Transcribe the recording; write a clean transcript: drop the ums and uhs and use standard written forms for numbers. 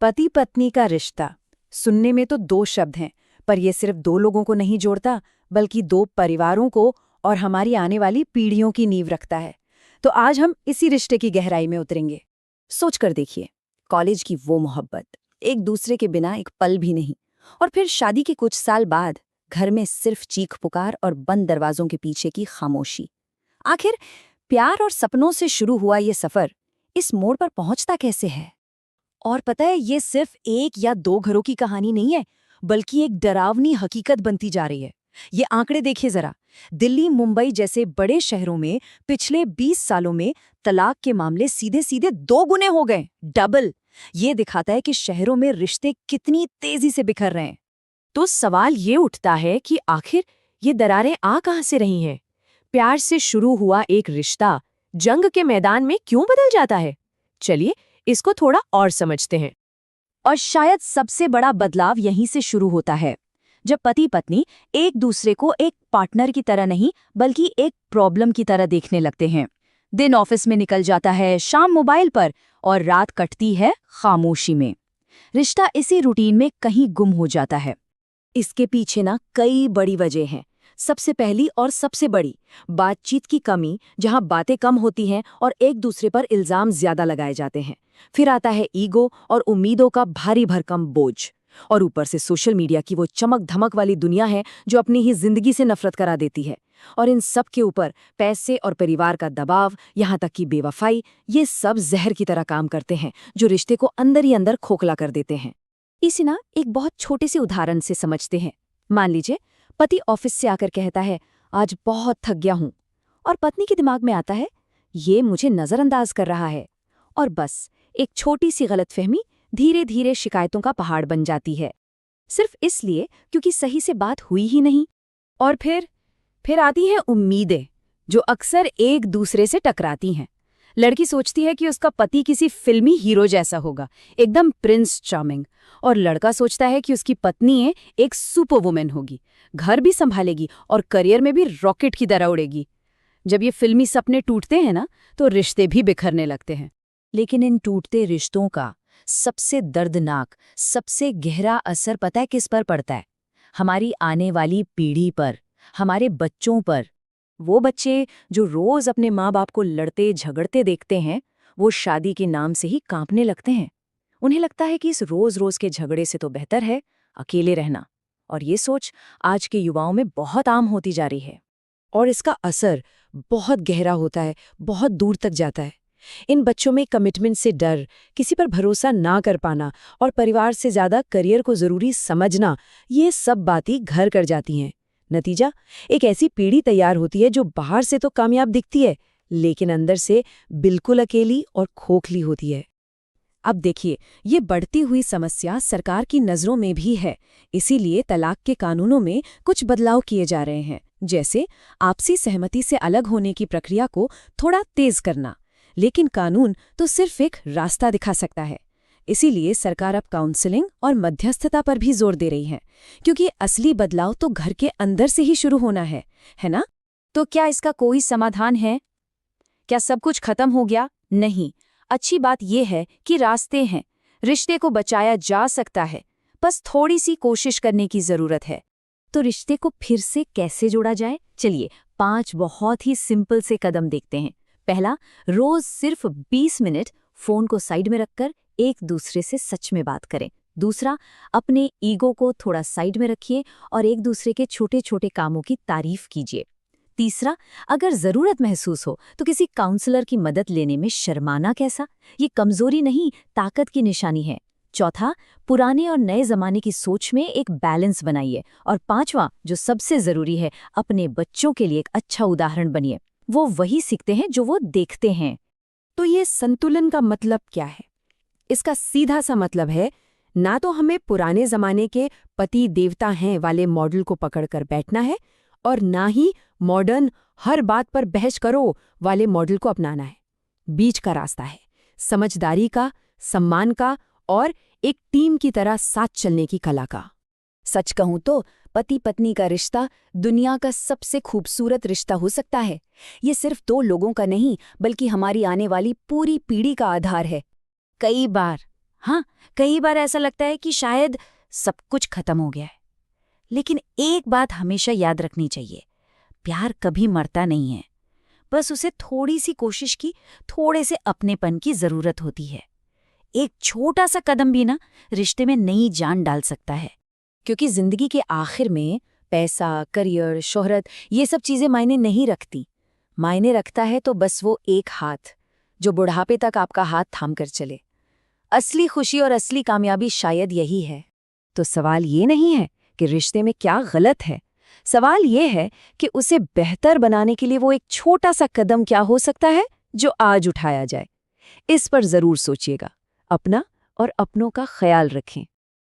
पति पत्नी का रिश्ता सुनने में तो दो शब्द हैं, पर यह सिर्फ दो लोगों को नहीं जोड़ता, बल्कि दो परिवारों को और हमारी आने वाली पीढ़ियों की नींव रखता है। तो आज हम इसी रिश्ते की गहराई में उतरेंगे। सोचकर देखिए, कॉलेज की वो मोहब्बत, एक दूसरे के बिना एक पल भी नहीं, और फिर शादी के कुछ साल बाद घर में सिर्फ चीख पुकार और बंद दरवाजों के पीछे की खामोशी। आखिर प्यार और सपनों से शुरू हुआ ये सफर इस मोड़ पर पहुंचता कैसे है? और पता है, ये सिर्फ एक या दो घरों की कहानी नहीं है, बल्कि एक डरावनी हकीकत बनती जा रही है। ये आंकड़े देखिए जरा। दिल्ली, मुंबई जैसे बड़े शहरों में पिछले 20 सालों में तलाक के मामले सीधे सीधे 2 गुने हो गए, डबल। ये दिखाता है कि शहरों में रिश्ते कितनी तेजी से बिखर रहे हैं। तो सवाल ये उठता है कि आखिर ये दरारें आ कहां से रही हैं? प्यार से शुरू हुआ एक रिश्ता जंग के मैदान में क्यों बदल जाता है? चलिए इसको थोड़ा और समझते हैं। और शायद सबसे बड़ा बदलाव यहीं से शुरू होता है, जब पति पत्नी एक दूसरे को एक पार्टनर की तरह नहीं, बल्कि एक प्रॉब्लम की तरह देखने लगते हैं। दिन ऑफिस में निकल जाता है, शाम मोबाइल पर, और रात कटती है खामोशी में। रिश्ता इसी रूटीन में कहीं गुम हो जाता है। इसके पीछे ना कई बड़ी वजह हैं। सबसे पहली और सबसे बड़ी, बातचीत की कमी, जहां बातें कम होती हैं और एक दूसरे पर इल्जाम ज्यादा लगाए जाते हैं। फिर आता है ईगो और उम्मीदों का भारी भरकम बोझ। और ऊपर से सोशल मीडिया की वो चमक धमक वाली दुनिया है जो अपनी ही जिंदगी से नफरत करा देती है। और इन सब के ऊपर पैसे और परिवार का दबाव, यहाँ तक कि बेवफाई, ये सब जहर की तरह काम करते हैं, जो रिश्ते को अंदर ही अंदर खोखला कर देते हैं। इसे ना एक बहुत छोटे से उदाहरण से समझते हैं। मान लीजिए पति ऑफिस से आकर कहता है, आज बहुत थक गया हूं, और पत्नी के दिमाग में आता है, ये मुझे नजरअंदाज कर रहा है। और बस एक छोटी सी गलतफहमी धीरे धीरे शिकायतों का पहाड़ बन जाती है, सिर्फ इसलिए क्योंकि सही से बात हुई ही नहीं। और फिर आती हैं उम्मीदें, जो अक्सर एक दूसरे से टकराती हैं। लड़की सोचती है कि उसका पति किसी फिल्मी हीरो जैसा होगा, एकदम प्रिंस चार्मिंग, और लड़का सोचता है कि उसकी पत्नी एक सुपर वुमेन होगी, घर भी संभालेगी और करियर में भी रॉकेट की तरह उड़ेगी। जब ये फिल्मी सपने टूटते हैं ना, तो रिश्ते भी बिखरने लगते हैं। लेकिन इन टूटते रिश्तों का सबसे दर्दनाक, सबसे गहरा असर पता है किस पर पड़ता है? हमारी आने वाली पीढ़ी पर, हमारे बच्चों पर। वो बच्चे जो रोज अपने माँ बाप को लड़ते झगड़ते देखते हैं, वो शादी के नाम से ही कांपने लगते हैं। उन्हें लगता है कि इस रोज रोज के झगड़े से तो बेहतर है अकेले रहना। और ये सोच आज के युवाओं में बहुत आम होती जा रही है। और इसका असर बहुत गहरा होता है, बहुत दूर तक जाता है। इन बच्चों में कमिटमेंट से डर, किसी पर भरोसा ना कर पाना, और परिवार से ज्यादा करियर को जरूरी समझना, ये सब बातें घर कर जाती हैं। नतीजा, एक ऐसी पीढ़ी तैयार होती है जो बाहर से तो कामयाब दिखती है, लेकिन अंदर से बिल्कुल अकेली और खोखली होती है। अब देखिए, ये बढ़ती हुई समस्या सरकार की नज़रों में भी है। इसीलिए तलाक के कानूनों में कुछ बदलाव किए जा रहे हैं, जैसे आपसी सहमति से अलग होने की प्रक्रिया को थोड़ा तेज करना। लेकिन कानून तो सिर्फ एक रास्ता दिखा सकता है। इसीलिए सरकार अब काउंसलिंग और मध्यस्थता पर भी जोर दे रही है, क्योंकि असली बदलाव तो घर के अंदर से ही शुरू होना है ना? तो क्या इसका कोई समाधान है? क्या सब कुछ खत्म हो गया? नहीं। अच्छी बात यह है कि रास्ते हैं, रिश्ते को बचाया जा सकता है, बस थोड़ी सी कोशिश करने की जरूरत है। तो रिश्ते को फिर से कैसे जोड़ा जाए? चलिए 5 बहुत ही सिंपल से कदम देखते हैं। पहला, रोज सिर्फ 20 मिनट फोन को साइड में रखकर एक दूसरे से सच में बात करें। दूसरा, अपने ईगो को थोड़ा साइड में रखिए और एक दूसरे के छोटे छोटे कामों की तारीफ कीजिए। तीसरा, अगर जरूरत महसूस हो तो किसी काउंसलर की मदद लेने में शर्माना कैसा? ये कमजोरी नहीं, ताकत की निशानी है। चौथा, पुराने और नए जमाने की सोच में एक बैलेंस बनाइए। और पांचवा, जो सबसे जरूरी है, अपने बच्चों के लिए एक अच्छा उदाहरण बनिए। वो वही सीखते हैं जो वो देखते हैं। तो ये संतुलन का मतलब क्या है? इसका सीधा सा मतलब है, ना तो हमें पुराने जमाने के पति देवता हैं वाले मॉडल को पकड़कर बैठना है, और ना ही मॉडर्न हर बात पर बहस करो वाले मॉडल को अपनाना है। बीच का रास्ता है, समझदारी का, सम्मान का, और एक टीम की तरह साथ चलने की कला का। सच कहूं तो पति पत्नी का रिश्ता दुनिया का सबसे खूबसूरत रिश्ता हो सकता है। ये सिर्फ 2 लोगों का नहीं, बल्कि हमारी आने वाली पूरी पीढ़ी का आधार है। कई बार हाँ, कई बार ऐसा लगता है कि शायद सब कुछ खत्म हो गया है। लेकिन एक बात हमेशा याद रखनी चाहिए, प्यार कभी मरता नहीं है। बस उसे थोड़ी सी कोशिश की, थोड़े से अपनेपन की जरूरत होती है। एक छोटा सा कदम भी ना रिश्ते में नई जान डाल सकता है। क्योंकि जिंदगी के आखिर में पैसा, करियर, शोहरत ये सब चीजें मायने नहीं रखती। मायने रखता है तो बस वो एक हाथ जो बुढ़ापे तक आपका हाथ थाम कर चले। असली खुशी और असली कामयाबी शायद यही है। तो सवाल ये नहीं है कि रिश्ते में क्या गलत है, सवाल ये है कि उसे बेहतर बनाने के लिए वो एक छोटा सा कदम क्या हो सकता है जो आज उठाया जाए। इस पर जरूर सोचिएगा। अपना और अपनों का ख्याल रखें।